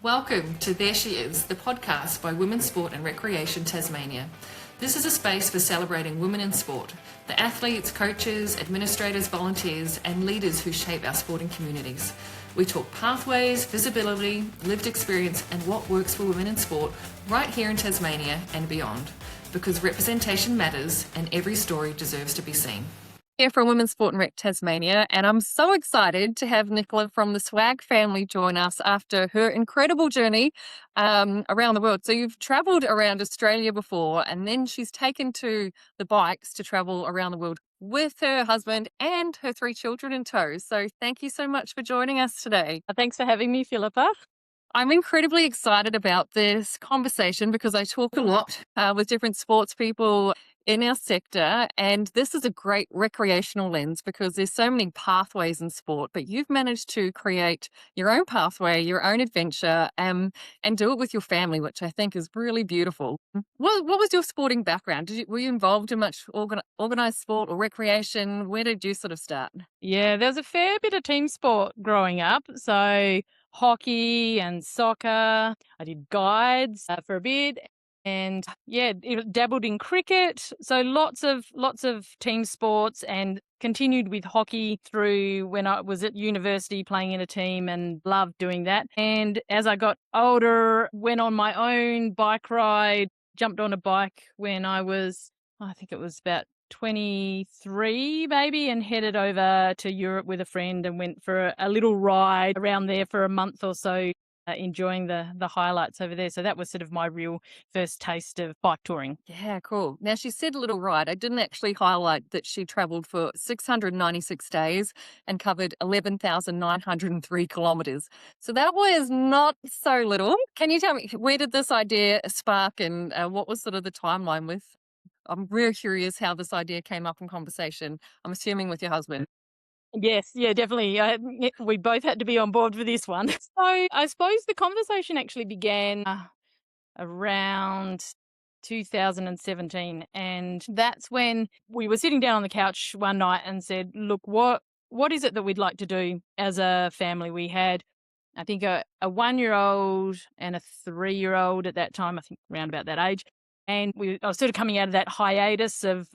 Welcome to There She Is, the podcast by Women's Sport and Recreation Tasmania. This is a space for celebrating women in sport, the athletes, coaches, administrators, volunteers, and leaders who shape our sporting communities. We talk pathways, visibility, lived experience, and what works for women in sport right here in Tasmania and beyond. Because representation matters and every story deserves to be seen. Here from Women's Sport and Rec Tasmania, and I'm so excited to have Nicola from the Swag family join us after her incredible journey around the world. So you've travelled around Australia before, and then she's taken to the bikes to travel around the world with her husband and her 3 children in tow. So thank you so much for joining us today. Thanks for having me, Philippa. I'm incredibly excited about this conversation because I talk a lot with different sports people in our sector, and this is a great recreational lens because there's so many pathways in sport, but you've managed to create your own pathway, your own adventure, and do it with your family, which I think is really beautiful. What was your sporting background? Were you involved in much organised sport or recreation? Where did you sort of start? Yeah, there was a fair bit of team sport growing up. So hockey and soccer. I did guides for a bit. And yeah, dabbled in cricket. So lots of team sports, and continued with hockey through when I was at university playing in a team, and loved doing that. And as I got older, went on my own bike ride, jumped on a bike when I think it was about 23 maybe, and headed over to Europe with a friend and went for a little ride around there for a month or so. Enjoying the highlights over there. So that was sort of my real first taste of bike touring. Yeah, cool. Now, she said a little ride. I didn't actually highlight that she travelled for 696 days and covered 11,903 kilometres. So that was not so little. Can you tell me, where did this idea spark, and what was sort of the timeline with? I'm real curious how this idea came up in conversation. I'm assuming with your husband. Yes, yeah, definitely. We both had to be on board for this one. So I suppose the conversation actually began around 2017, and that's when we were sitting down on the couch one night and said, "Look, what is it that we'd like to do as a family?" We had, I think, a 1-year-old and a 3-year-old at that time. I think around about that age, and I was sort of coming out of that hiatus of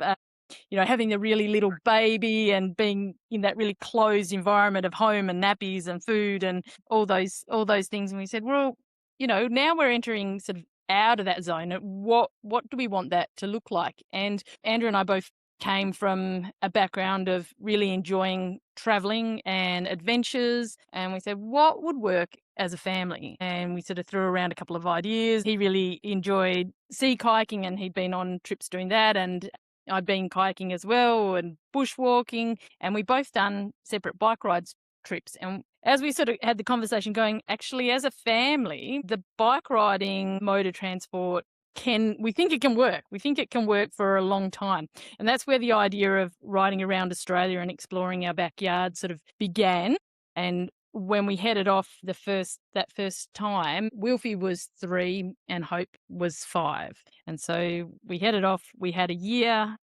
having the really little baby and being in that really closed environment of home and nappies and food and all those things. And we said, well, now we're entering sort of out of that zone. What do we want that to look like? And Andrew and I both came from a background of really enjoying traveling and adventures. And we said, what would work as a family? And we sort of threw around a couple of ideas. He really enjoyed sea kayaking, and he'd been on trips doing that. And I'd been kayaking as well, and bushwalking, and we both done separate bike rides trips. And as we sort of had the conversation going, actually, as a family, the bike riding mode of transport we think it can work. We think it can work for a long time. And that's where the idea of riding around Australia and exploring our backyard sort of began. And when we headed off that first time, Wilfie was 3 and Hope was 5. And so we headed off. We had a year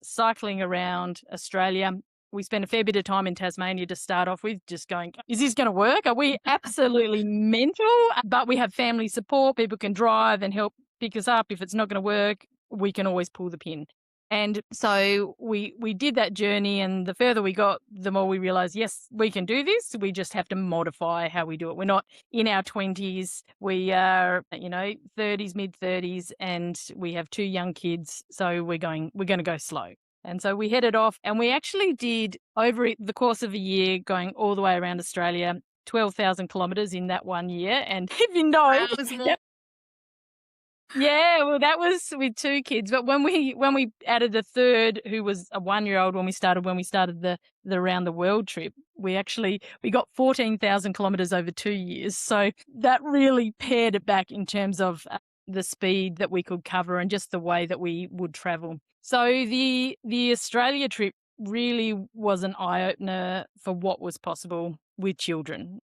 cycling around Australia. We spent a fair bit of time in Tasmania to start off with, just going, is this going to work? Are we absolutely mental? But we have family support. People can drive and help pick us up. If it's not going to work, we can always pull the pin. And so we did that journey, and the further we got, the more we realised, yes, we can do this. We just have to modify how we do it. We're not in our 20s. We are, 30s, mid-30s, and we have 2 young kids. So we're going to go slow. And so we headed off, and we actually did, over the course of a year, going all the way around Australia, 12,000 kilometres in that 1 year. And if you know... Yeah, well, that was with 2 kids. But when we added a third, who was a 1-year-old when we started the around the world trip, we got 14,000 kilometres over 2 years. So that really pared it back in terms of the speed that we could cover and just the way that we would travel. So the Australia trip really was an eye-opener for what was possible with children.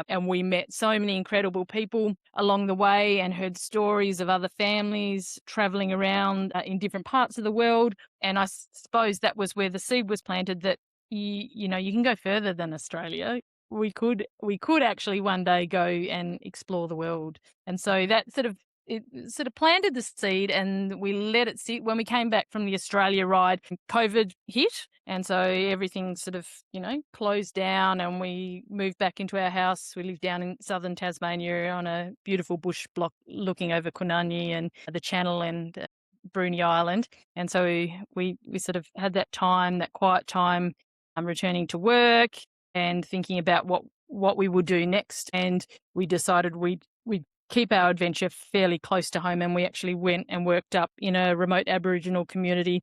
And we met so many incredible people along the way and heard stories of other families travelling around in different parts of the world. And I suppose that was where the seed was planted that, you can go further than Australia. we could actually one day go and explore the world. And so that sort of planted the seed, and we let it sit. When we came back from the Australia ride, COVID hit, and so everything sort of, closed down, and we moved back into our house. We live down in southern Tasmania on a beautiful bush block looking over Kununyi and the Channel and Bruny Island. And so we sort of had that time, that quiet time, returning to work and thinking about what we would do next. And we decided we'd keep our adventure fairly close to home, and we actually went and worked up in a remote Aboriginal community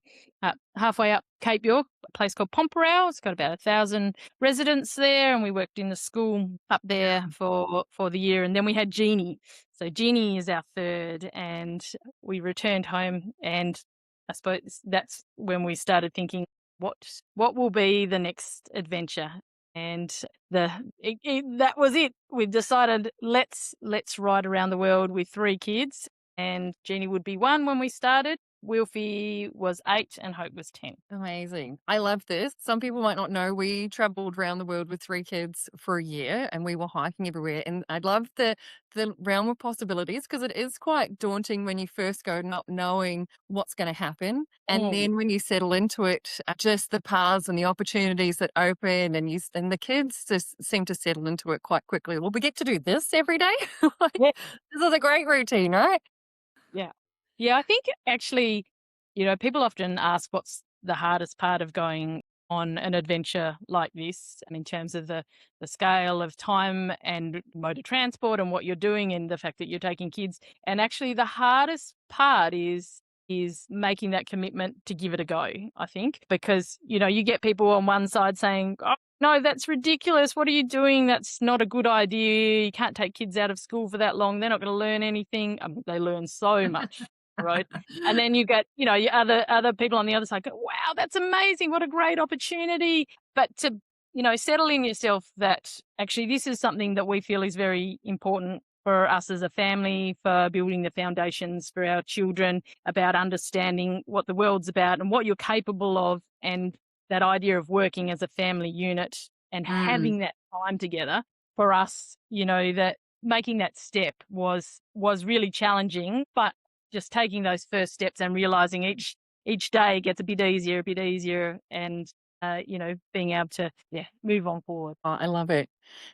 halfway up Cape York, a place called Pomperau. It's got about 1,000 residents there, and we worked in the school up there for the year. And then we had Jeannie. So Jeannie is our third, and we returned home, and I suppose that's when we started thinking, what will be the next adventure? And that was it. We decided let's ride around the world with 3 kids, and Jeannie would be 1 when we started. Wilfie was 8 and Hope was 10. Amazing. I love this. Some people might not know we traveled around the world with 3 kids for a year, and we were hiking everywhere. And I love the realm of possibilities, because it is quite daunting when you first go, not knowing what's going to happen. And then when you settle into it, just the paths and the opportunities that open, and the kids just seem to settle into it quite quickly. Well, we get to do this every day. Like, Yeah. this is a great routine, right? Yeah. Yeah, I think actually, people often ask what's the hardest part of going on an adventure like this, and in terms of the scale of time and motor transport and what you're doing and the fact that you're taking kids. And actually the hardest part is making that commitment to give it a go, I think, because, you get people on one side saying, "Oh, no, that's ridiculous. What are you doing? That's not a good idea. You can't take kids out of school for that long. They're not going to learn anything." They learn so much, right? And then you get, your other people on the other side go, "Wow, that's amazing. What a great opportunity." But to, settle in yourself that actually this is something that we feel is very important for us as a family, for building the foundations for our children, about understanding what the world's about and what you're capable of, and that idea of working as a family unit and having that time together. For us, that making that step was really challenging, but just taking those first steps and realizing each day gets a bit easier, and being able to move on forward. Oh, I love it.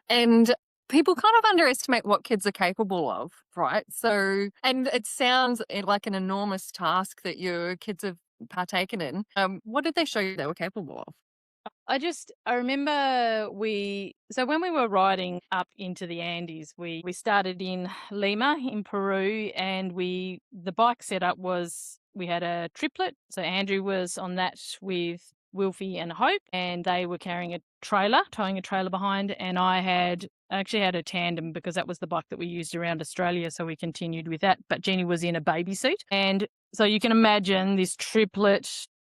And people kind of underestimate what kids are capable of, right? So, and it sounds like an enormous task that your kids have partaken in. What did they show you they were capable of? I remember when we were riding up into the Andes, we started in Lima in Peru, and the bike setup was, we had a triplet. So Andrew was on that with Wilfie and Hope, and they were towing a trailer behind, and I actually had a tandem because that was the bike that we used around Australia, so we continued with that. But Jenny was in a baby seat, and so you can imagine this triplet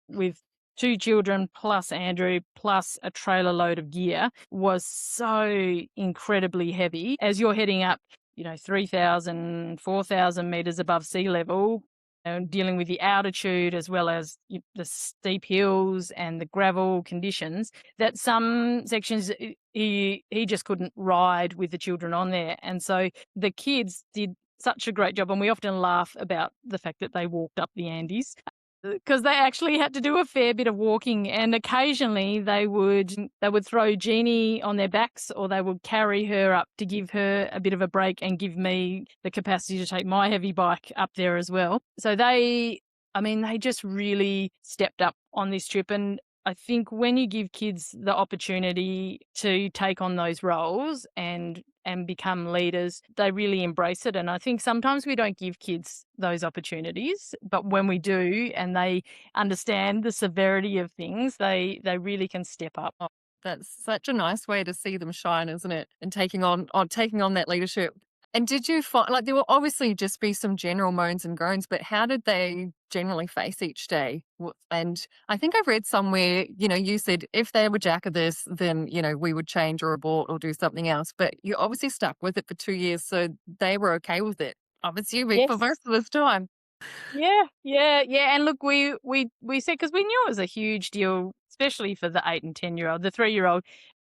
with 2 children plus Andrew plus a trailer load of gear was so incredibly heavy. As you're heading up, 3,000, 4,000 meters above sea level, and dealing with the altitude as well as the steep hills and the gravel conditions, that some sections he just couldn't ride with the children on there. And so the kids did such a great job, and we often laugh about the fact that they walked up the Andes, because they actually had to do a fair bit of walking, and occasionally they would throw Jeannie on their backs, or they would carry her up to give her a bit of a break and give me the capacity to take my heavy bike up there as well. So they just really stepped up on this trip. And I think when you give kids the opportunity to take on those roles and become leaders, they really embrace it. And I think sometimes we don't give kids those opportunities, but when we do and they understand the severity of things, they really can step up. Oh, that's such a nice way to see them shine, isn't it? And taking on that leadership. And did you find, like, there will obviously just be some general moans and groans, but how did they generally face each day? And I think I've read somewhere, you said if they were jack of this, then, we would change or abort or do something else. But you obviously stuck with it for 2 years, so they were okay with it, I'm assuming, for Yes. most of this time. Yeah. And look, we said, because we knew it was a huge deal, especially for the 8 and 10-year-old. The 3-year-old,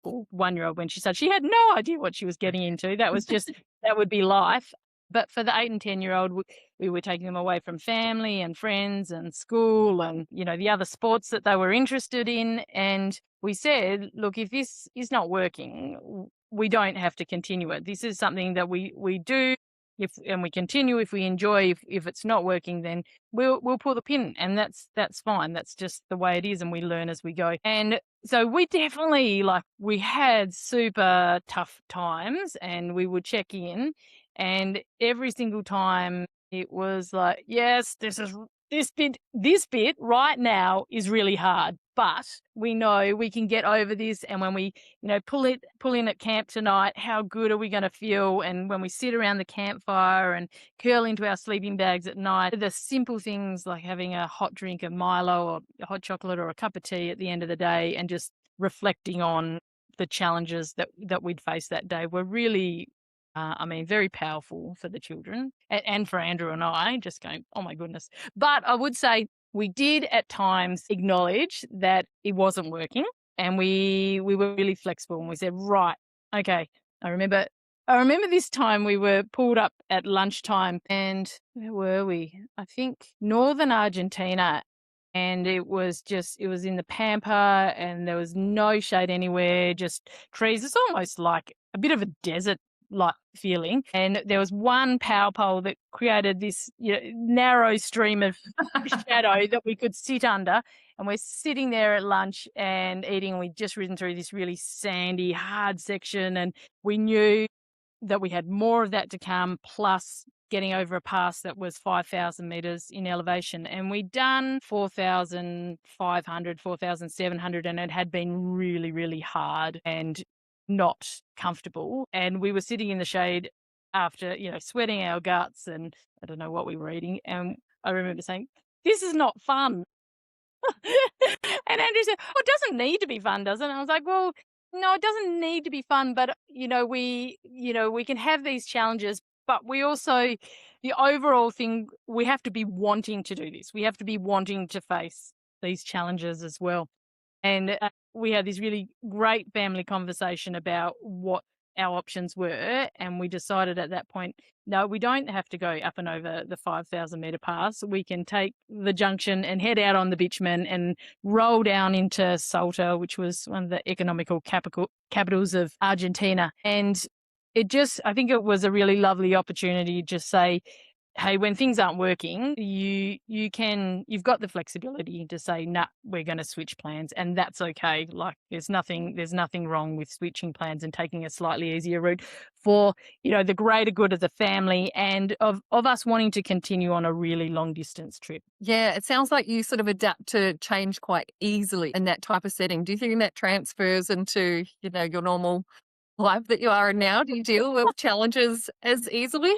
or 1-year-old when she started. She had no idea what she was getting into. That was just that would be life. But for the 8 and 10-year-old, we were taking them away from family and friends and school and, the other sports that they were interested in. And we said, look, if this is not working, we don't have to continue it. This is something that we do and we continue if we enjoy. If it's not working, then we'll pull the pin, and that's fine. That's just the way it is, and we learn as we go. And so we definitely we had super tough times, and we would check in, and every single time it was like, yes, this bit right now is really hard, but we know we can get over this. And when we, pull in at camp tonight, how good are we going to feel? And when we sit around the campfire and curl into our sleeping bags at night, the simple things like having a hot drink of Milo or a hot chocolate or a cup of tea at the end of the day and just reflecting on the challenges that we'd face that day were really very powerful for the children and for Andrew and I, just going, oh my goodness. But I would say we did at times acknowledge that it wasn't working, and we were really flexible, and we said, right, okay. I remember this time we were pulled up at lunchtime, and where were we? I think northern Argentina. And it was in the pampa, and there was no shade anywhere, just trees. It's almost like a bit of a desert like feeling. And there was one power pole that created this narrow stream of shadow that we could sit under. And we're sitting there at lunch and eating, and we'd just ridden through this really sandy, hard section, and we knew that we had more of that to come, plus getting over a pass that was 5,000 meters in elevation. And we'd done 4,500, 4,700, and it had been really, really hard and not comfortable. And we were sitting in the shade after, sweating our guts, and I don't know what we were eating. And I remember saying, this is not fun. And Andrew said, oh, it doesn't need to be fun, does it? And I was like, well, no, it doesn't need to be fun, but we can have these challenges, but we also, the overall thing, we have to be wanting to do this. We have to be wanting to face these challenges as well. And we had this really great family conversation about what our options were, and we decided at that point, no, we don't have to go up and over the 5,000 meter pass. We can take the junction and head out on the bitumen and roll down into Salta, which was one of the economical capitals of Argentina. And I think it was a really lovely opportunity to just say, hey, when things aren't working, you've got the flexibility to say, nah, we're going to switch plans, and that's okay. Like there's nothing wrong with switching plans and taking a slightly easier route for, the greater good of the family and of us wanting to continue on a really long distance trip. Yeah, it sounds like you sort of adapt to change quite easily in that type of setting. Do you think that transfers into, your normal life that you are in now? Do you deal with challenges as easily?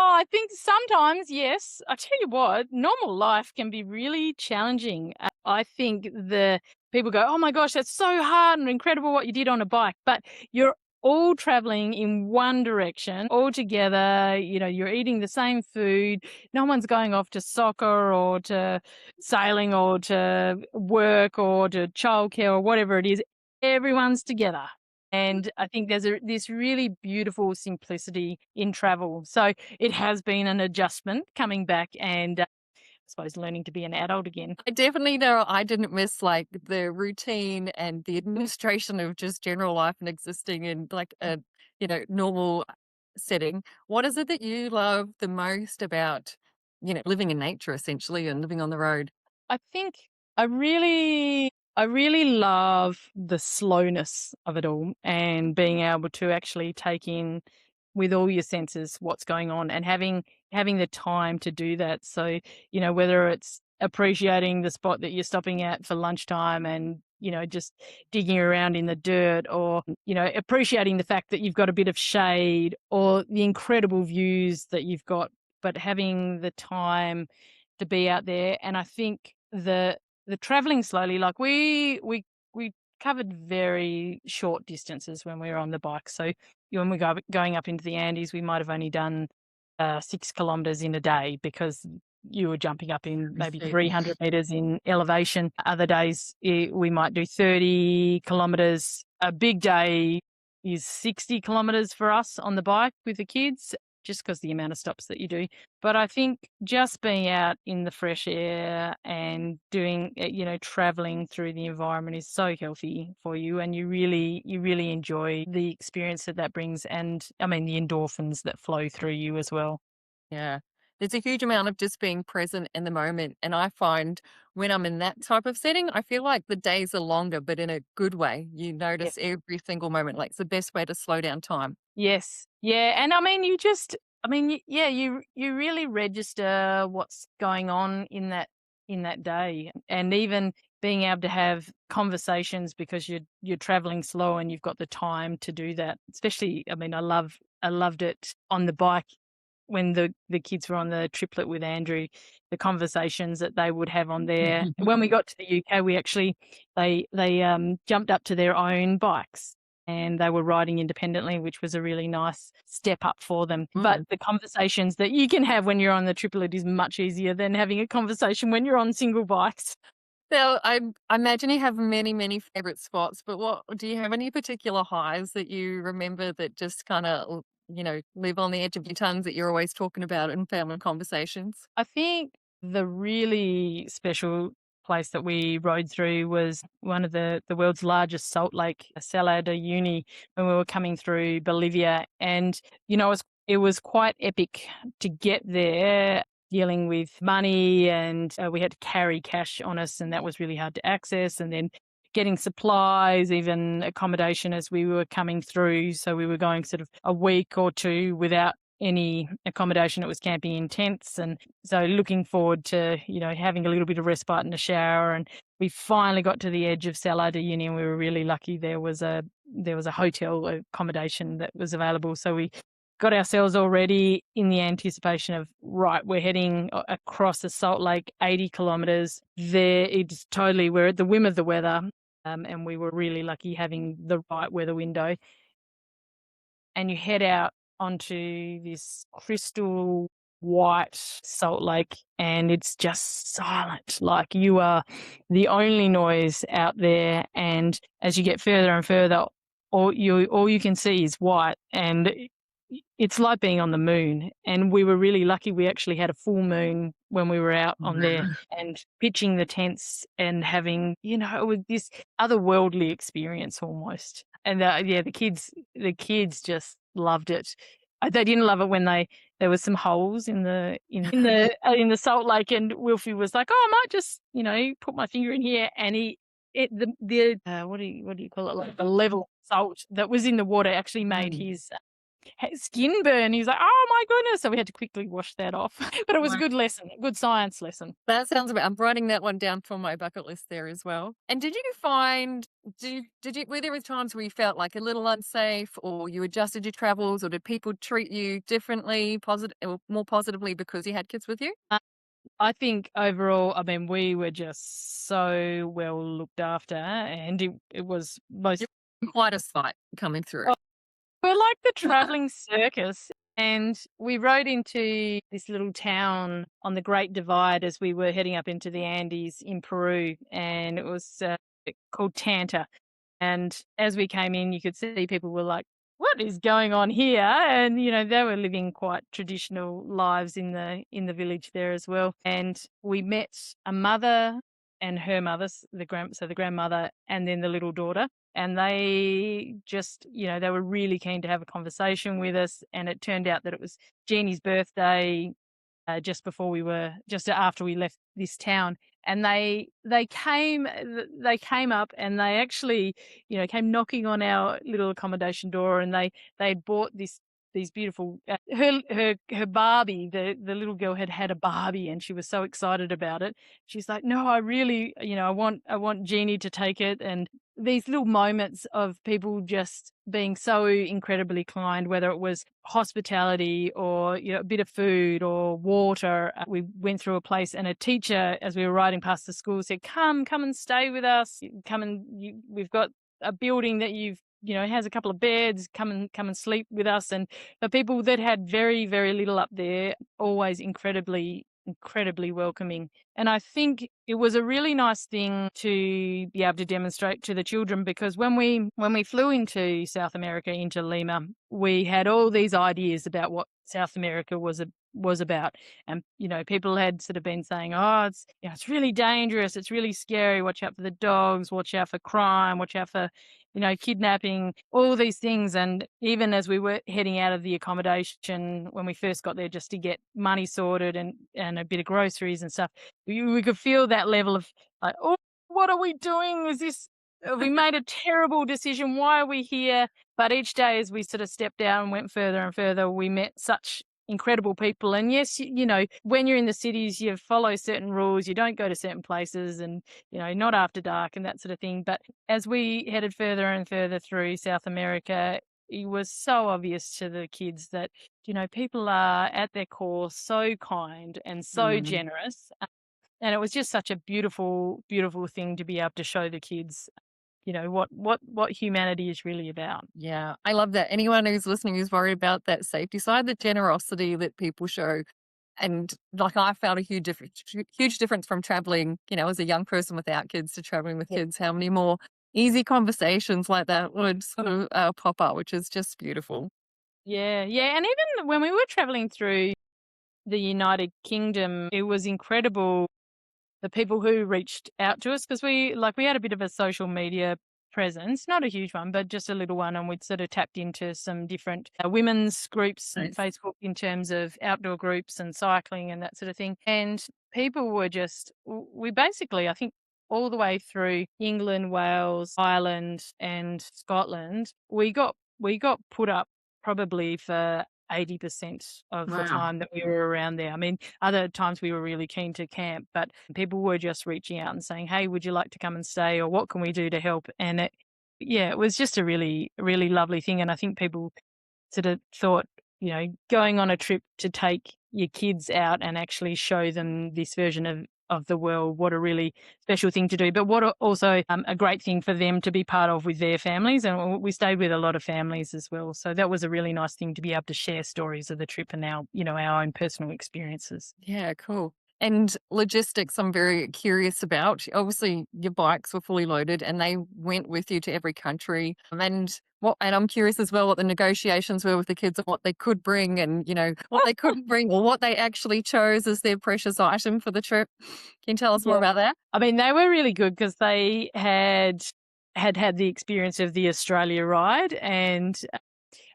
Oh, I think sometimes, yes. I tell you what, normal life can be really challenging. I think the people go, oh my gosh, that's so hard and incredible what you did on a bike, but you're all traveling in one direction, all together. You're eating the same food. No one's going off to soccer or to sailing or to work or to childcare or whatever it is. Everyone's together. And I think there's this really beautiful simplicity in travel. So it has been an adjustment coming back and I suppose learning to be an adult again. I definitely know I didn't miss the routine and the administration of just general life and existing in a, normal setting. What is it that you love the most about, living in nature essentially and living on the road? I think I really love the slowness of it all and being able to actually take in with all your senses what's going on and having the time to do that. So, whether it's appreciating the spot that you're stopping at for lunchtime and, just digging around in the dirt or, appreciating the fact that you've got a bit of shade or the incredible views that you've got, but having the time to be out there. And I think the traveling slowly, like we covered very short distances when we were on the bike. So when we go going up into the Andes, we might have only done 6 kilometers in a day because you were jumping up in maybe 300 meters in elevation. Other days we might do 30 kilometers. A big day is 60 kilometers for us on the bike with the kids, just because the amount of stops that you do. But I think just being out in the fresh air and doing, traveling through the environment is so healthy for you, and you really enjoy the experience that brings, and I mean the endorphins that flow through you as well. Yeah. There's a huge amount of just being present in the moment. And I find when I'm in that type of setting, I feel like the days are longer, but in a good way. You Yeah. notice every single moment. Like it's the best way to slow down time. Yes. Yeah. And I mean, you really register what's going on in that day, and even being able to have conversations because you're traveling slow and you've got the time to do that. Especially, I mean, I loved it on the bike when the kids were on the triplet with Andrew, the conversations that they would have on there. When we got to the UK, we actually they jumped up to their own bikes and they were riding independently, which was a really nice step up for them. But the conversations that you can have when you're on the triplet is much easier than having a conversation when you're on single bikes. So I imagine you have many, many favorite spots, but what do you have any particular highs that you remember that just kind of, live on the edge of your tongues that you're always talking about in family conversations? I think the really special place that we rode through was one of the world's largest salt lake, Salar de Uyuni, when we were coming through Bolivia. And, it was quite epic to get there, dealing with money, and we had to carry cash on us, and that was really hard to access. And then getting supplies, even accommodation as we were coming through. So we were going sort of a week or two without any accommodation. It was camping in tents. And so looking forward to, having a little bit of respite and a shower. And we finally got to the edge of Salar de Uyuni, and we were really lucky. There was a hotel accommodation that was available. So we got ourselves already in the anticipation of, right, we're heading across the Salt Lake, 80 kilometers. We're at the whim of the weather. And we were really lucky having the right weather window. And you head out onto this crystal white salt lake, and it's just silent. Like you are the only noise out there. And as you get further and further, all you can see is white, and it's like being on the moon. And we were really lucky. We actually had a full moon when we were out on there and pitching the tents and having, it was this otherworldly experience almost. And the kids just loved it. They didn't love it when there was some holes in the salt lake, and Wilfie was like, "Oh, I might just, put my finger in here," and what do you call it? Like the level salt that was in the water actually made his skin burn. He was like, "Oh my goodness!" So we had to quickly wash that off. But it was a good lesson, a good science lesson. That sounds about. I'm writing that one down for my bucket list there as well. And did you find? Were there times where you felt like a little unsafe, or you adjusted your travels, or did people treat you differently, positive or more positively because you had kids with you? I think overall, I mean, we were just so well looked after, and it was most. Quite a sight coming through. We're like the traveling circus. And we rode into this little town on the Great Divide as we were heading up into the Andes in Peru. And it was called Tanta. And as we came in, you could see people were like, "What is going on here?" And, they were living quite traditional lives in the village there as well. And we met a mother and her mother, the grandmother, and then the little daughter. And they just, they were really keen to have a conversation with us. And it turned out that it was Jeannie's birthday just after we left this town. And they came up, and they actually, came knocking on our little accommodation door, and they had bought these beautiful her Barbie. The little girl had a Barbie, and she was so excited about it. She's like, "No, I really, I want Jeannie to take it." And these little moments of people just being so incredibly kind, whether it was hospitality or, a bit of food or water. We went through a place, and a teacher, as we were riding past the school, said, come and stay with us. We've got a building that has a couple of beds. Come and sleep with us. And the people that had very, very little up there, always incredibly incredibly welcoming. And I think it was a really nice thing to be able to demonstrate to the children, because when we flew into South America, into Lima, we had all these ideas about what South America was about. And, people had sort of been saying, oh, it's really dangerous. It's really scary. Watch out for the dogs, watch out for crime, watch out for, kidnapping, all these things. And even as we were heading out of the accommodation when we first got there, just to get money sorted and a bit of groceries and stuff, we could feel that level of like, oh, what are we doing? We made a terrible decision. Why are we here? But each day as we sort of stepped down and went further and further, we met such incredible people. And yes, when you're in the cities, you follow certain rules. You don't go to certain places and, not after dark and that sort of thing. But as we headed further and further through South America, it was so obvious to the kids that, people are at their core so kind and so generous. And it was just such a beautiful, beautiful thing to be able to show the kids, what humanity is really about. Yeah, I love that. Anyone who's listening who's worried about that safety side, the generosity that people show. And like I found a huge difference from traveling, as a young person without kids to traveling with kids, how many more easy conversations like that would sort of pop up, which is just beautiful. Yeah, yeah. And even when we were traveling through the United Kingdom, it was incredible, the people who reached out to us, because we had a bit of a social media presence, not a huge one, but just a little one, and we'd sort of tapped into some different women's groups on Facebook in terms of outdoor groups and cycling and that sort of thing. And people were we basically, I think, all the way through England, Wales, Ireland, and Scotland, we got put up probably for 80% of the time that we were around there. I mean, other times we were really keen to camp, but people were just reaching out and saying, hey, would you like to come and stay, or what can we do to help? And it was just a really, really lovely thing. And I think people sort of thought, going on a trip to take your kids out and actually show them this version of the world, what a really special thing to do, but what also a great thing for them to be part of with their families. And we stayed with a lot of families as well. So that was a really nice thing to be able to share stories of the trip and our own personal experiences. Yeah, cool. And logistics, I'm very curious about. Obviously, your bikes were fully loaded and they went with you to every country. And I'm curious as well what the negotiations were with the kids of what they could bring and, what they couldn't bring or what they actually chose as their precious item for the trip. Can you tell us more about that? I mean, they were really good because they had the experience of the Australia ride. And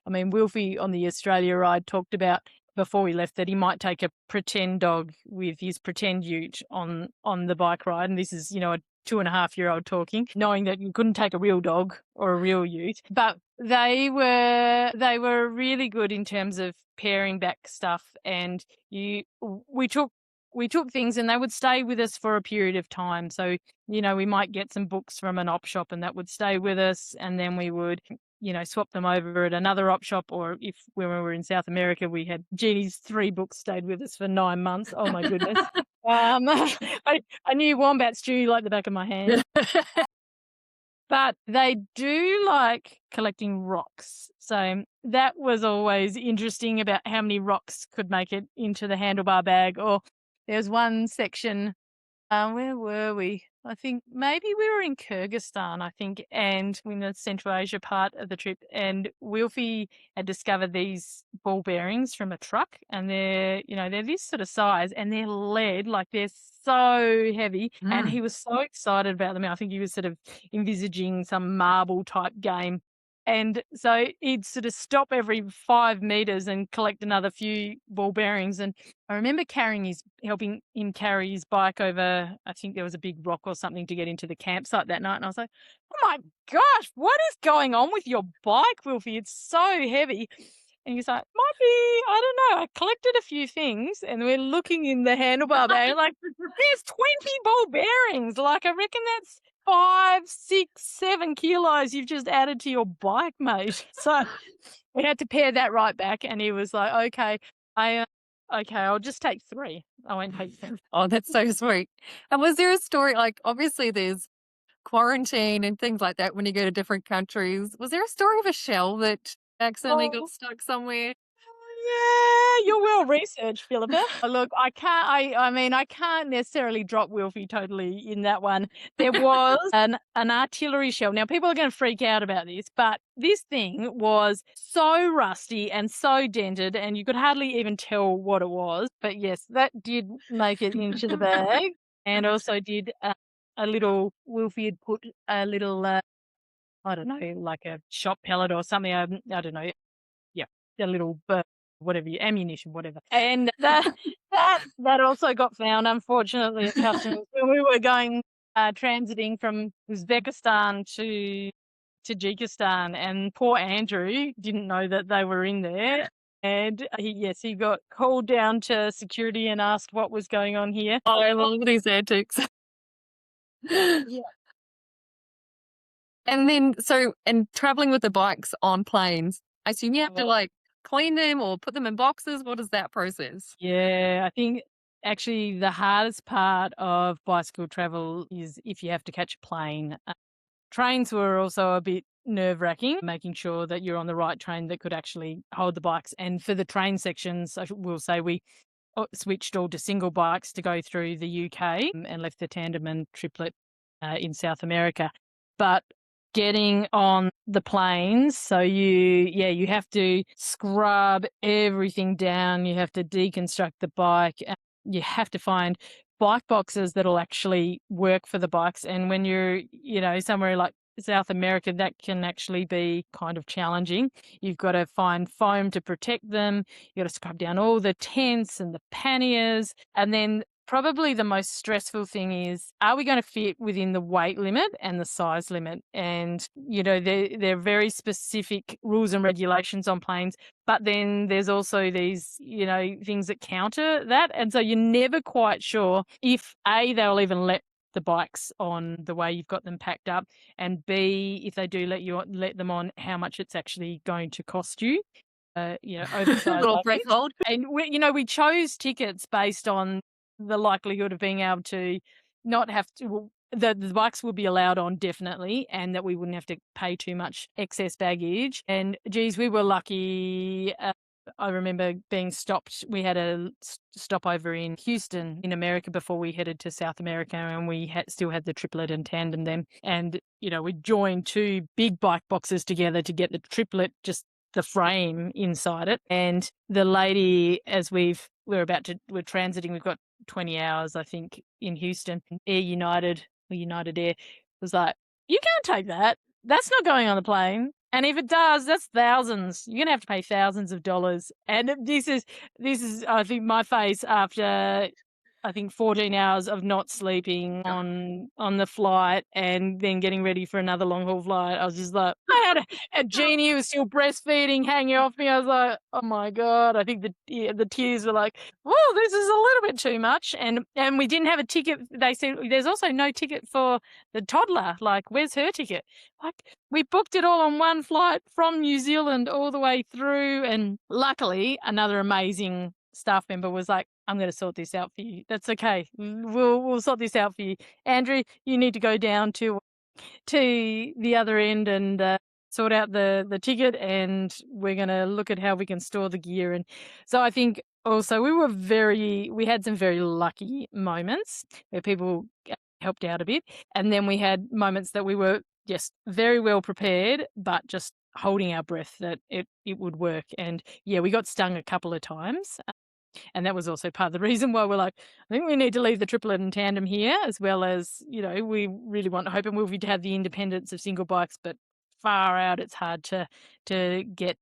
I mean, Wilfie on the Australia ride talked about before we left that he might take a pretend dog with his pretend ute on the bike ride. And this is, a 2.5-year-old talking, knowing that you couldn't take a real dog or a real ute. But they were really good in terms of paring back stuff. And we took things and they would stay with us for a period of time. So, we might get some books from an op shop and that would stay with us. And then we would, swap them over at another op shop. Or if when we were in South America, we had Jeannie's 3 books stayed with us for 9 months. Oh my goodness. I knew wombat stew like the back of my hand. But they do like collecting rocks. So that was always interesting about how many rocks could make it into the handlebar bag. Or there's one section, where were we? I think maybe we were in Kyrgyzstan, and in the Central Asia part of the trip. And Wilfie had discovered these ball bearings from a truck, and they're this sort of size, and they're lead, like they're so heavy. And he was so excited about them. I think he was sort of envisaging some marble type game. And so he'd sort of stop every 5 meters and collect another few ball bearings. And I remember helping him carry his bike over, I think there was a big rock or something to get into the campsite that night. And I was like, oh my gosh, what is going on with your bike, Wilfie? It's so heavy. And he's like, might be, I don't know. I collected a few things and we're looking in the handlebar bag, like, there's 20 ball bearings. Like, I reckon that's 5, 6, 7 kilos you've just added to your bike, mate. So we had to pare that right back. And he was like, okay, I'll just take 3. I won't take 10. Oh, that's so sweet. And was there a story, like, obviously there's quarantine and things like that when you go to different countries. Was there a story of a shell that accidentally got stuck somewhere? Yeah, you're your research, Philippa. Look, I mean, I can't necessarily drop Wilfie totally in that one. There was an artillery shell. Now, people are going to freak out about this, but this thing was so rusty and so dented, and you could hardly even tell what it was. But yes, that did make it into the bag, and also did a little, Wilfie had put a little, I don't know, like a shot pellet or something. I don't know. Yeah, a little whatever, ammunition, whatever. And that also got found, unfortunately, at customs when we were going transiting from Uzbekistan to Tajikistan, and poor Andrew didn't know that they were in there. And he got called down to security and asked what was going on here. Oh, I love these antics. Yeah. And then, and traveling with the bikes on planes, I assume you have to like clean them or put them in boxes. What is that process? Yeah, I think actually the hardest part of bicycle travel is if you have to catch a plane. Trains were also a bit nerve-wracking, making sure that you're on the right train that could actually hold the bikes. And for the train sections, I will say we switched all to single bikes to go through the UK and left the tandem and triplet in South America. But getting on the planes, so you have to scrub everything down. You have to deconstruct the bike. You have to find bike boxes that'll actually work for the bikes. And when you're, somewhere like South America, that can actually be kind of challenging. You've got to find foam to protect them. You've got to scrub down all the tents and the panniers. And then probably the most stressful thing is, are we going to fit within the weight limit and the size limit? And, there are very specific rules and regulations on planes, but then there's also these, things that counter that. And so you're never quite sure if A, they'll even let the bikes on the way you've got them packed up, and B, if they do let them on, how much it's actually going to cost you. Oversized Little luggage. threshold. And we chose tickets based on the likelihood of being able to not have to. Well, the bikes will be allowed on definitely, and that we wouldn't have to pay too much excess baggage. And geez, we were lucky. I remember being stopped. We had a stopover in Houston in America before we headed to South America, and we still had the triplet and tandem then. And, we joined two big bike boxes together to get the triplet, just the frame inside it. And the lady, as we're transiting, we've got 20 hours, I think, in Houston. United Air was like, you can't take that. That's not going on the plane. And if it does, that's thousands. You're going to have to pay thousands of dollars. And this is, I think, my face after, 14 hours of not sleeping on the flight and then getting ready for another long haul flight. I was just like, I had a genie who was still breastfeeding hanging off me. I was like, oh my God. I think the tears were like, whoa, this is a little bit too much. And we didn't have a ticket. They said there's also no ticket for the toddler. Like, where's her ticket? Like, we booked it all on one flight from New Zealand all the way through. And luckily, another amazing staff member was like, I'm going to sort this out for you. That's okay. We'll sort this out for you. Andrew, you need to go down to the other end and sort out the ticket, and we're going to look at how we can store the gear. And so I think also we had some very lucky moments where people helped out a bit. And then we had moments that we were just very well prepared, but just holding our breath that it would work. And yeah, we got stung a couple of times. And that was also part of the reason why we're like, I think we need to leave the triplet and tandem here, as well as, we really want Hope and Wilfie to have the independence of single bikes, but far out, it's hard to get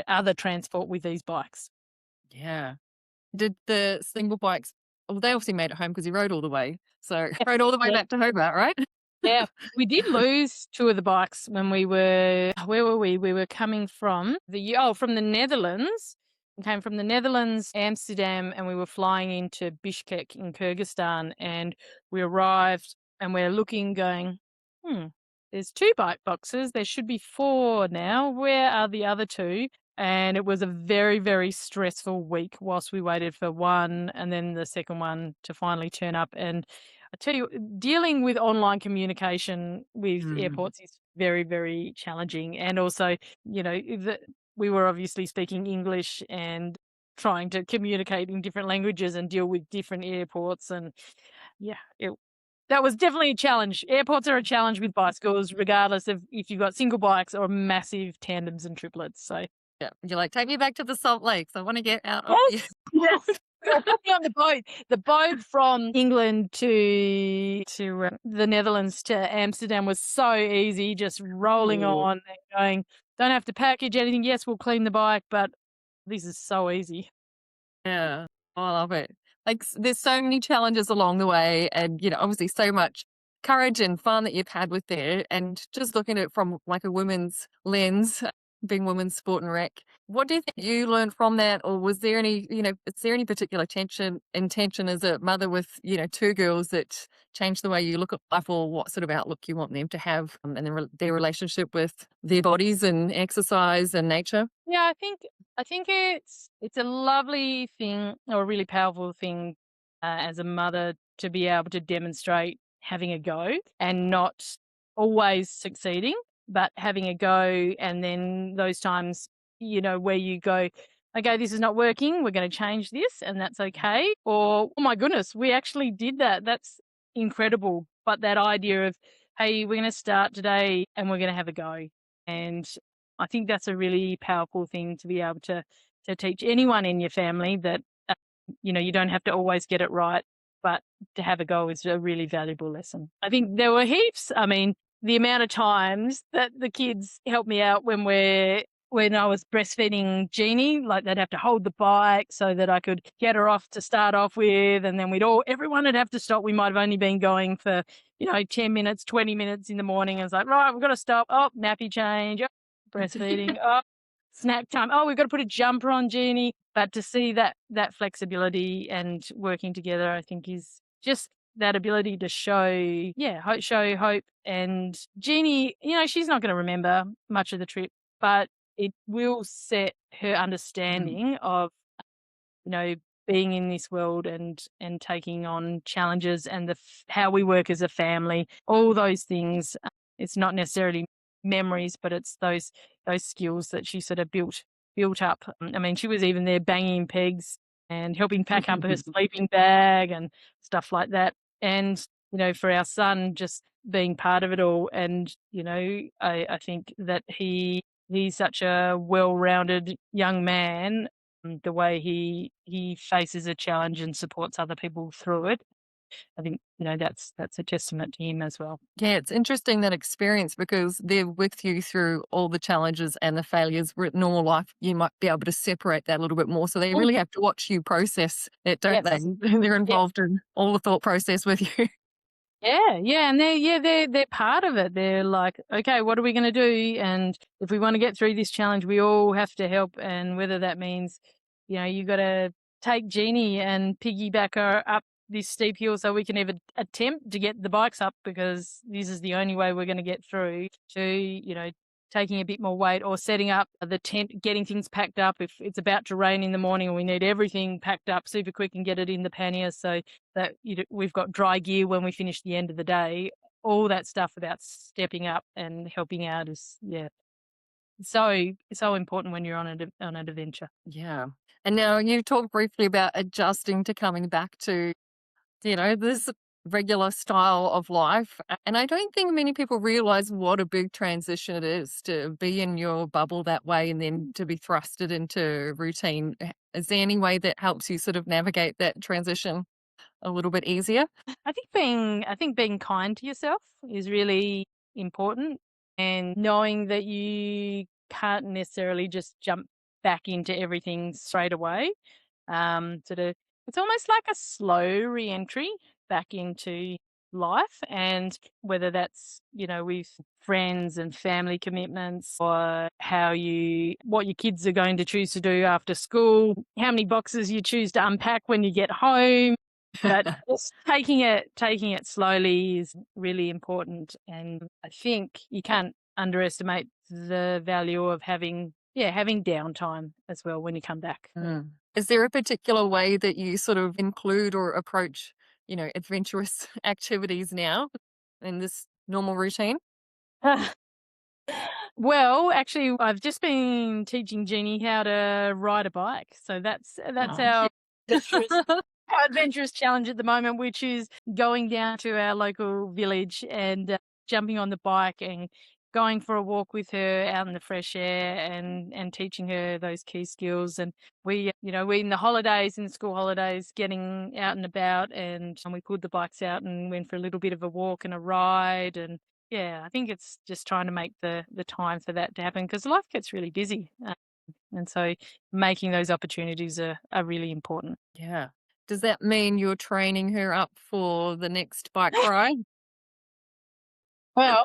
other transport with these bikes. Yeah. Did the single bikes, well, they obviously made it home because you rode all the way. So rode all the way back to Hobart, right? Yeah, we did lose two of the bikes when we were, where were we? We were coming from from the Netherlands. We came from the Netherlands, Amsterdam, and we were flying into Bishkek in Kyrgyzstan. And we arrived and we're looking, going, there's two bike boxes. There should be four now. Where are the other two? And it was a very, very stressful week whilst we waited for one and then the second one to finally turn up. And I tell you, dealing with online communication with airports is very, very challenging. And also, we were obviously speaking English, and trying to communicate in different languages and deal with different airports. And yeah, that was definitely a challenge. Airports are a challenge with bicycles, regardless of if you've got single bikes or massive tandems and triplets. So Yeah. You're like, take me back to the Salt Lakes. I want to get out of the yes, yes. Well, put me on the boat. The boat from England to the Netherlands to Amsterdam was so easy, just rolling Ooh. on and going. Don't have to package anything. Yes, we'll clean the bike, but this is so easy. Yeah. Oh, I love it. Like, there's so many challenges along the way, and obviously so much courage and fun that you've had with there. And just looking at it from like a women's lens, being women's sport and rec, what do you think you learned from that, or was there any, is there any particular intention as a mother with two girls that changed the way you look at life, or what sort of outlook you want them to have, and their relationship with their bodies and exercise and nature? Yeah, I think it's a lovely thing or a really powerful thing as a mother to be able to demonstrate having a go and not always succeeding, but having a go, and then those times where you go, okay, this is not working, we're going to change this, and that's okay. Or oh my goodness, we actually did that. That's incredible. But that idea of, hey, we're going to start today and we're going to have a go. And I think that's a really powerful thing to be able to teach anyone in your family that you don't have to always get it right, but to have a go is a really valuable lesson. I think there were heaps. I mean, the amount of times that the kids helped me out when I was breastfeeding Jeannie, like they'd have to hold the bike so that I could get her off to start off with, and then everyone would have to stop. We might have only been going for 10 minutes, 20 minutes in the morning. And it's like, right, we've got to stop. Oh, nappy change. Oh, breastfeeding. Oh, snack time. Oh, we've got to put a jumper on Jeannie. But to see that flexibility and working together, I think is just that ability to show hope. And Jeannie, she's not going to remember much of the trip, but it will set her understanding of you know, being in this world and taking on challenges and how we work as a family, all those things. It's not necessarily memories, but it's those skills that she sort of built up. I mean, she was even there banging pegs and helping pack up her sleeping bag and stuff like that. And for our son, just being part of it all. And I think that he's such a well-rounded young man, the way he faces a challenge and supports other people through it. I think that's a testament to him as well. Yeah, it's interesting that experience because they're with you through all the challenges and the failures. Where in normal life, you might be able to separate that a little bit more. So they Mm. really have to watch you process it, don't they? Yes. They're Yeah. involved in all the thought process with you. Yeah, and they're part of it. They're like, okay, what are we going to do? And if we want to get through this challenge, we all have to help. And whether that means, you got to take Jeannie and piggyback her up this steep hill so we can even attempt to get the bikes up, because this is the only way we're going to get through. To taking a bit more weight, or setting up the tent, getting things packed up if it's about to rain in the morning and we need everything packed up super quick and get it in the pannier so that we've got dry gear when we finish the end of the day. All that stuff about stepping up and helping out is so important when you're on an adventure. Yeah. And now you talked briefly about adjusting to coming back to this regular style of life. And I don't think many people realize what a big transition it is to be in your bubble that way and then to be thrusted into routine. Is there any way that helps you sort of navigate that transition a little bit easier? I think being kind to yourself is really important, and knowing that you can't necessarily just jump back into everything straight away. Sort of, it's almost like a slow re-entry back into life, and whether that's with friends and family commitments, or what your kids are going to choose to do after school, how many boxes you choose to unpack when you get home. But just taking it slowly is really important, and I think you can't underestimate the value of having downtime as well when you come back. Is there a particular way that you sort of include or approach, adventurous activities now in this normal routine? Well, actually, I've just been teaching Jeannie how to ride a bike. So that's Oh. our adventurous our adventurous challenge at the moment, which is going down to our local village and jumping on the bike and going for a walk with her out in the fresh air and teaching her those key skills. And we in the holidays, in the school holidays, getting out and about, and we pulled the bikes out and went for a little bit of a walk and a ride. And yeah, I think it's just trying to make the time for that to happen because life gets really busy. And so making those opportunities are really important. Yeah. Does that mean you're training her up for the next bike ride? Well,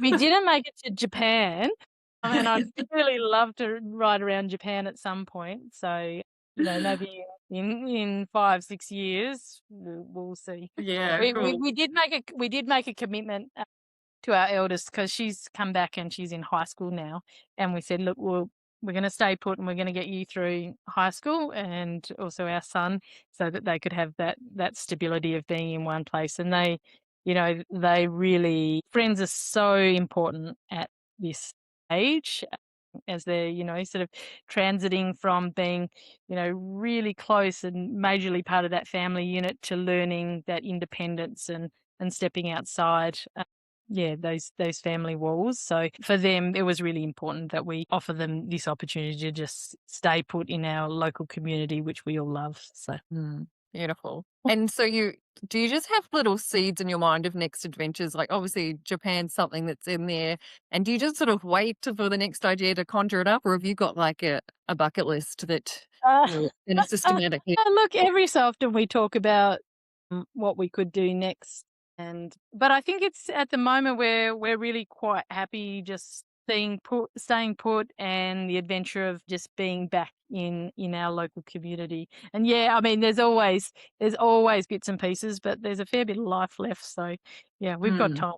we didn't make it to Japan, and I'd really love to ride around Japan at some point. So, maybe in 5, 6 years, we'll see. Yeah, We cool. we did make a commitment to our eldest because she's come back and she's in high school now, and we said, look, we're going to stay put and we're going to get you through high school and also our son, so that they could have that stability of being in one place. And they really, friends are so important at this age, as they're sort of transiting from being really close and majorly part of that family unit to learning that independence and stepping outside those family walls. So for them, it was really important that we offer them this opportunity to just stay put in our local community, which we all love. So Beautiful. And so do you just have little seeds in your mind of next adventures? Like obviously Japan's something that's in there. And do you just sort of wait for the next idea to conjure it up? Or have you got like a bucket list that uh, you're in a systematic look, every so often we talk about what we could do next. But I think it's at the moment where we're really quite happy just staying put, and the adventure of just being back in our local community. And yeah, I mean, there's always bits and pieces, but there's a fair bit of life left. So yeah, we've got Mm. time.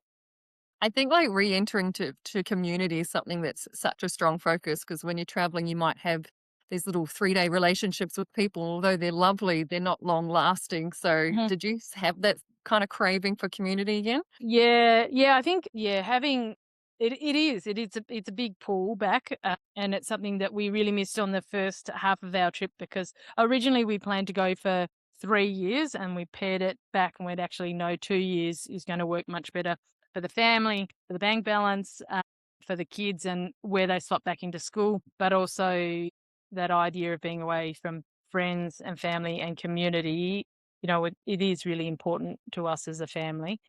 I think like re-entering to community is something that's such a strong focus because when you're traveling, you might have these little 3-day relationships with people, although they're lovely, they're not long lasting. So did you have that kind of craving for community again? Yeah, I think having it's a big pull back, and it's something that we really missed on the first half of our trip because originally we planned to go for 3 years and we paired it back and we'd actually know 2 years is going to work much better for the family, for the bank balance, for the kids and where they slot back into school, but also that idea of being away from friends and family and community. It is really important to us as a family.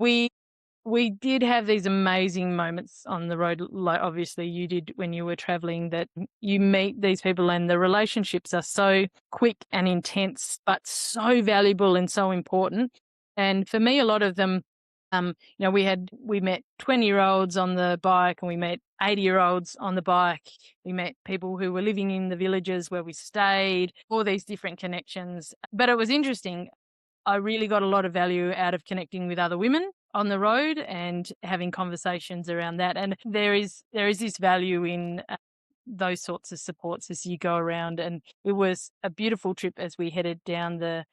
We did have these amazing moments on the road, like obviously you did when you were traveling, that you meet these people and the relationships are so quick and intense, but so valuable and so important. And for me, a lot of them, we met 20-year-olds on the bike and we met 80-year-olds on the bike. We met people who were living in the villages where we stayed, all these different connections. But it was interesting. I really got a lot of value out of connecting with other women on the road and having conversations around that. And there is this value in those sorts of supports as you go around. And it was a beautiful trip as we headed down the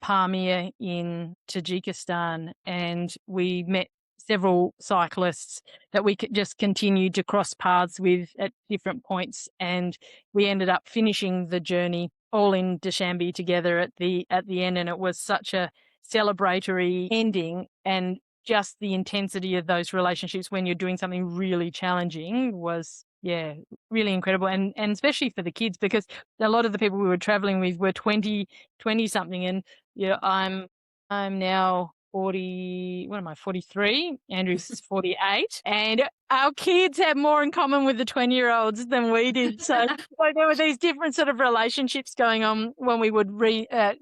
Pamir in Tajikistan, and we met several cyclists that we could just continue to cross paths with at different points, and we ended up finishing the journey all in Dushanbe together at the end, and it was such a celebratory ending. And just the intensity of those relationships when you're doing something really challenging was really incredible, and especially for the kids, because a lot of the people we were traveling with were 20 something, and I'm now 40. What am I, 43? Andrew's 48, and our kids have more in common with the 20-year-olds than we did. So there were these different sort of relationships going on when we would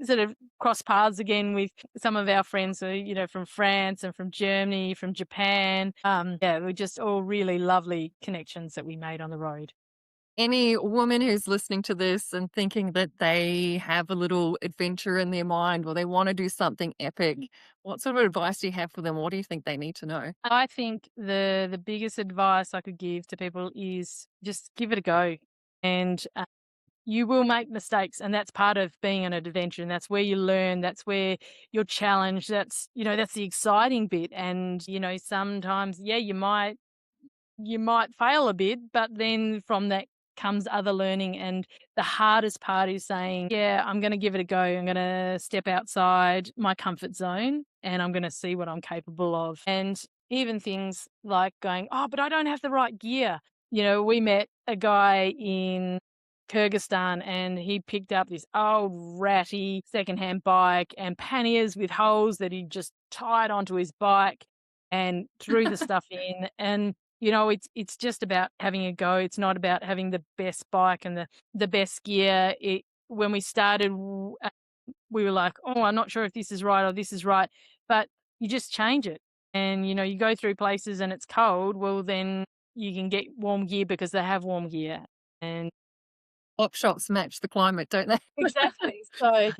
sort of cross paths again with some of our friends, from France and from Germany, from Japan. We're just all really lovely connections that we made on the road. Any woman who's listening to this and thinking that they have a little adventure in their mind or they want to do something epic, what sort of advice do you have for them? What do you think they need to know? I think the biggest advice I could give to people is just give it a go, and you will make mistakes, and that's part of being on an adventure, and that's where you learn, that's where you're challenged, that's the exciting bit. And sometimes you might you might fail a bit, but then from that comes other learning. And the hardest part is saying, yeah, I'm going to give it a go. I'm going to step outside my comfort zone and I'm going to see what I'm capable of. And even things like going, oh, but I don't have the right gear. We met a guy in Kyrgyzstan and he picked up this old ratty secondhand bike and panniers with holes that he just tied onto his bike and threw the stuff in. And it's just about having a go. It's not about having the best bike and the best gear. When we started, we were like, oh, I'm not sure if this is right or this is right, but you just change it. And you go through places and it's cold. Well, then you can get warm gear because they have warm gear. And Op shops match the climate, don't they? exactly. So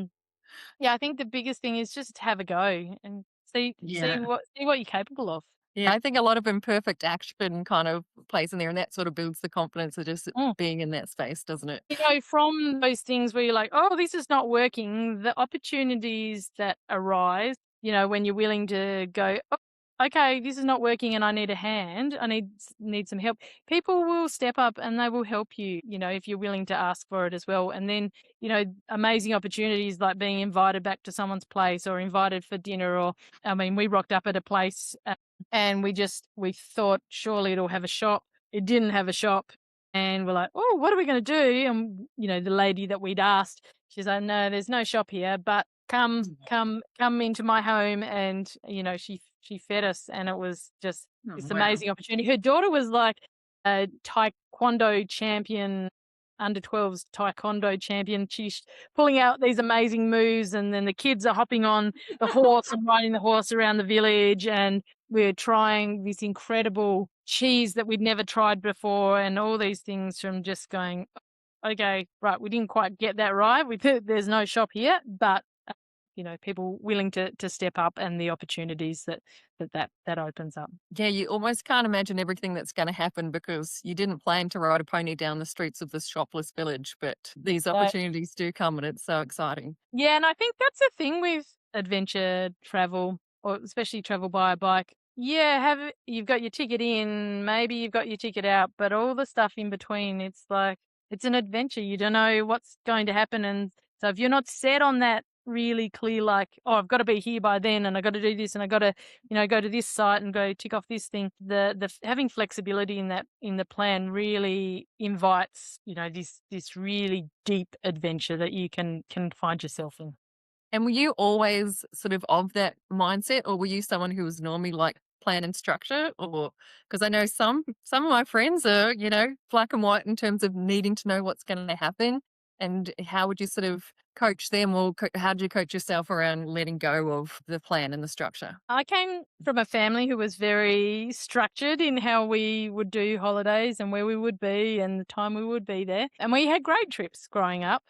yeah, I think the biggest thing is just have a go and see see Yeah. what see what you're capable of. Yeah, I think a lot of imperfect action kind of plays in there, and that sort of builds the confidence of just Mm. being in that space, doesn't it? From those things where you're like, oh, this is not working, the opportunities that arise, when you're willing to go, oh, okay, this is not working and I need a hand, I need some help. People will step up and they will help you, if you're willing to ask for it as well. And then, amazing opportunities like being invited back to someone's place or invited for dinner or, I mean, we rocked up at a place and we thought surely it'll have a shop. It didn't have a shop. And we're like, oh, what are we going to do? And, the lady that we'd asked, she's like, no, there's no shop here, but come into my home. And, she fed us and it was just Oh, this wow. amazing opportunity. Her daughter was like a taekwondo champion, under 12s taekwondo champion. She's pulling out these amazing moves. And then the kids are hopping on the horse and riding the horse around the village. And we're trying this incredible cheese that we'd never tried before and all these things from just going, okay, right, we didn't quite get that right. There's no shop here, but people willing to step up and the opportunities that opens up. Yeah, you almost can't imagine everything that's going to happen because you didn't plan to ride a pony down the streets of this shopless village, but these So opportunities do come and it's so exciting. yeah, and I think that's the thing with adventure travel, or especially travel by a bike. Yeah, you've got your ticket in, maybe you've got your ticket out, but all the stuff in between, it's like it's an adventure. You don't know what's going to happen, and so if you're not set on that really clear, like, oh, I've got to be here by then, and I got to do this, and I got to, go to this site and go tick off this thing. The having flexibility in the plan really invites, this really deep adventure that you can find yourself in. And were you always sort of that mindset, or were you someone who was normally like plan and structure? Or because I know some of my friends are, black and white in terms of needing to know what's going to happen. And how would you sort of coach them, or how did you coach yourself around letting go of the plan and the structure? I came from a family who was very structured in how we would do holidays and where we would be and the time we would be there. And we had great trips growing up.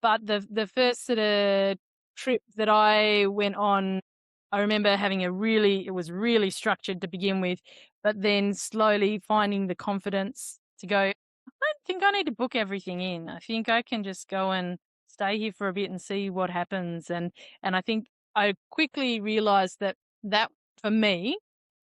But the first sort of trip that I went on, I remember having it was really structured to begin with, but then slowly finding the confidence to go, I don't think I need to book everything in. I think I can just go and stay here for a bit and see what happens. And I think I quickly realized that for me,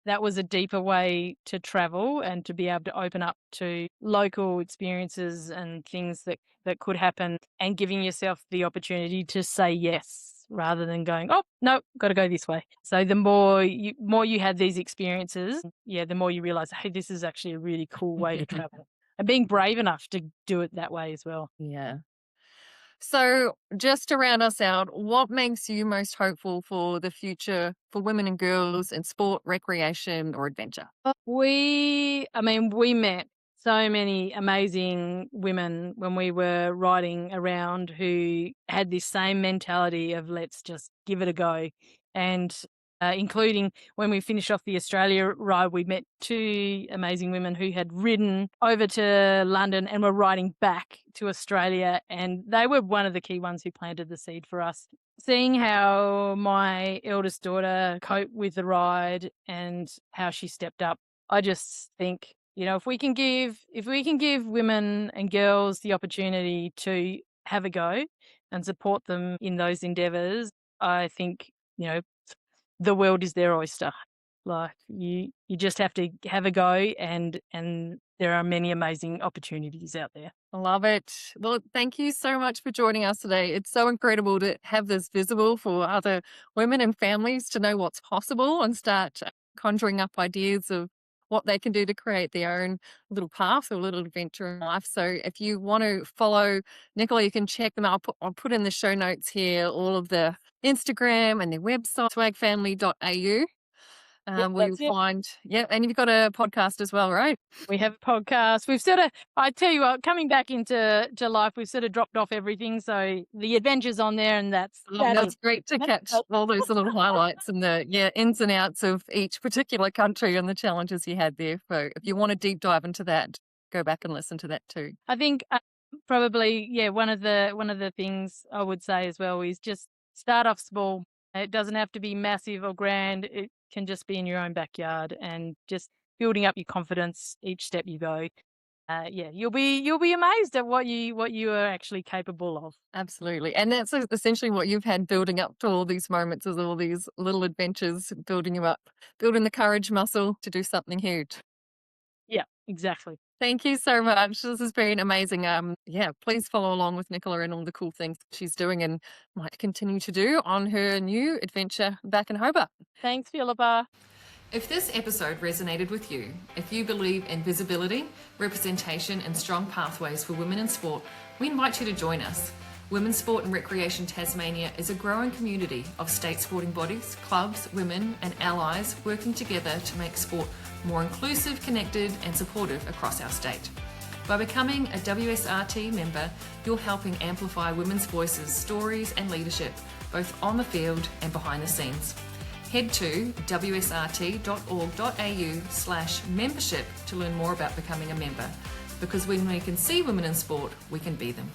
that was a deeper way to travel and to be able to open up to local experiences and things that could happen, and giving yourself the opportunity to say yes rather than going, oh no, got to go this way. So the more you had these experiences, yeah, the more you realize, hey, this is actually a really cool way to travel, and being brave enough to do it that way as well. Yeah. So, just to round us out, what makes you most hopeful for the future for women and girls in sport, recreation, or adventure? We met so many amazing women when we were riding around who had this same mentality of let's just give it a go. And including when we finished off the Australia ride, we met two amazing women who had ridden over to London and were riding back to Australia. And they were one of the key ones who planted the seed for us. Seeing how my eldest daughter coped with the ride and how she stepped up, I just think, if we can give women and girls the opportunity to have a go and support them in those endeavors, I think, the world is their oyster. Like you just have to have a go, and there are many amazing opportunities out there. I love it. Well, thank you so much for joining us today. It's so incredible to have this visible for other women and families to know what's possible and start conjuring up ideas of what they can do to create their own little path or little adventure in life. So if you want to follow Nicola, you can check them out. I'll put in the show notes here all of the Instagram and their website, swagfamily.au. Yep, Where you'll that's it. find, yeah, and you've got a podcast as well, right? We have a podcast. We've sort of, I tell you what, coming back into life, we've sort of dropped off everything. So the adventure's on there, and that's That's it. great to catch That's all those little highlights and the ins and outs of each particular country and the challenges you had there. So if you want to deep dive into that, go back and listen to that too. I think probably, one of the things I would say as well is just start off small. It doesn't have to be massive or grand. It can just be in your own backyard, and just building up your confidence each step you go. You'll be amazed at what you are actually capable of. Absolutely. And that's essentially what you've had building up to all these moments, is all these little adventures, building you up, building the courage muscle to do something huge. Yeah, exactly. Thank you so much. This has been amazing. Please follow along with Nicola and all the cool things she's doing and might continue to do on her new adventure back in Hobart. Thanks, Philippa. If this episode resonated with you, if you believe in visibility, representation, and strong pathways for women in sport, we invite you to join us. Women's Sport and Recreation Tasmania is a growing community of state sporting bodies, clubs, women, and allies working together to make sport more inclusive, connected, and supportive across our state. By becoming a WSRT member, you're helping amplify women's voices, stories, and leadership, both on the field and behind the scenes. Head to wsrt.org.au/membership to learn more about becoming a member, because when we can see women in sport, we can be them.